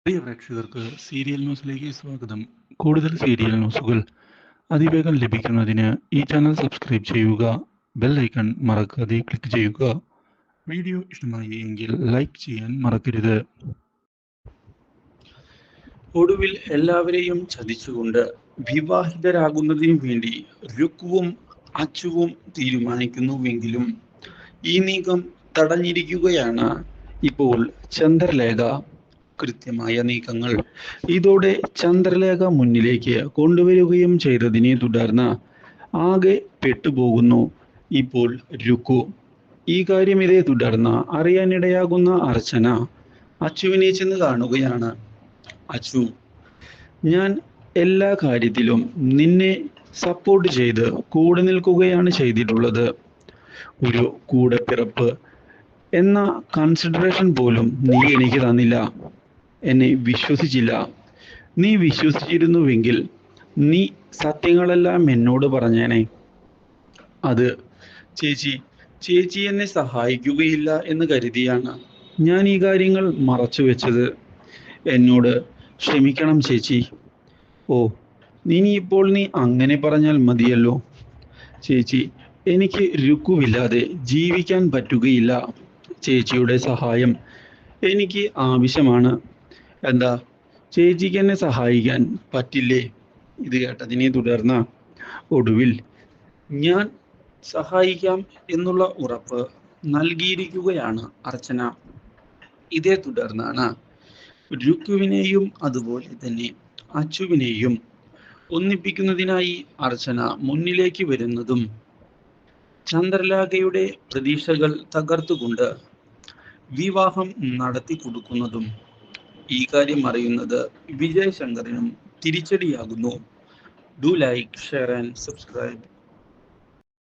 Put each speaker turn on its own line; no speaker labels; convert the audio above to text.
പ്രിയ പ്രേക്ഷകർക്ക് സീരിയൽ ന്യൂസിലേക്ക് സ്വാഗതം. കൂടുതൽ സീരിയൽ ന്യൂസുകൾ അതിവേഗം ലഭിക്കുന്നതിന് ഈ ചാനൽ സബ്സ്ക്രൈബ് ചെയ്യുക. ബെൽ ഐക്കൺ മറക്കാതെ ക്ലിക്ക് ചെയ്യുക. വീഡിയോ ഇഷ്ടമായി എങ്കിൽ ലൈക്ക് ചെയ്യാൻ മറക്കരുത്. ഒടുവിൽ എല്ലാവരെയും ചതിച്ചുകൊണ്ട് വിവാഹിതരാകുന്നതിനു വേണ്ടി രുക്കുവും അച്ചുവും തീരുമാനിക്കുന്നുവെങ്കിലും ഈ നീക്കം തടഞ്ഞിരിക്കുകയാണ് ഇപ്പോൾ ചന്ദ്രലേഖ. കൃത്യമായ നീക്കങ്ങൾ ഇതോടെ ചന്ദ്രലേഖ മുന്നിലേക്ക് കൊണ്ടുവരികയും ചെയ്തതിനെ തുടർന്ന് ആകെ പെട്ടുപോകുന്നു ഇപ്പോൾ രുക്കു. ഈ കാര്യം ഇതേ തുടർന്ന് അറിയാനിടയാകുന്ന അർച്ചന അച്ചുവിനെ ചെന്ന് കാണുകയാണ്. അച്ചു, ഞാൻ എല്ലാ കാര്യത്തിലും നിന്നെ സപ്പോർട്ട് ചെയ്ത് കൂടെ നിൽക്കുകയാണ് ചെയ്തിട്ടുള്ളത്. ഒരു കൂടെപ്പിറപ്പ് എന്ന കൺസിഡറേഷൻ പോലും നീ എനിക്ക് തന്നില്ല. എന്നെ വിശ്വസിച്ചില്ല. നീ വിശ്വസിച്ചിരുന്നുവെങ്കിൽ നീ സത്യങ്ങളെല്ലാം എന്നോട് പറഞ്ഞേനെ. അത് ചേച്ചി എന്നെ സഹായിക്കുകയില്ല എന്ന് കരുതിയാണ് ഞാൻ ഈ കാര്യങ്ങൾ മറച്ചു വെച്ചത്. എന്നോട് ക്ഷമിക്കണം ചേച്ചി. ഓ, ഇനിയിപ്പോൾ നീ അങ്ങനെ പറഞ്ഞാൽ മതിയല്ലോ. ചേച്ചി, എനിക്ക് രുക്കുവില്ലാതെ ജീവിക്കാൻ പറ്റുകയില്ല. ചേച്ചിയുടെ സഹായം എനിക്ക് ആവശ്യമാണ്. എന്താ, ചേച്ചിക്ക് എന്നെ സഹായിക്കാൻ പറ്റില്ലേ? ഇത് കേട്ടതിനെ തുടർന്ന് ഒടുവിൽ ഞാൻ സഹായിക്കാം എന്നുള്ള ഉറപ്പ് നൽകിയിരിക്കുകയാണ് അർച്ചന. ഇതേ തുടർന്നാണ് രുക്കുവിനെയും അതുപോലെ തന്നെ അച്ചുവിനെയും ഒന്നിപ്പിക്കുന്നതിനായി അർച്ചന മുന്നിലേക്ക് വരുന്നതും ചന്ദ്രലേഖയുടെ പ്രതീക്ഷകൾ തകർത്തുകൊണ്ട് വിവാഹം നടത്തി കൊടുക്കുന്നതും. ഈ കാര്യം അറിയുന്നത് വിജയ് ശങ്കറിനും തിരിച്ചടിയാകുന്നു. Do like, share and subscribe.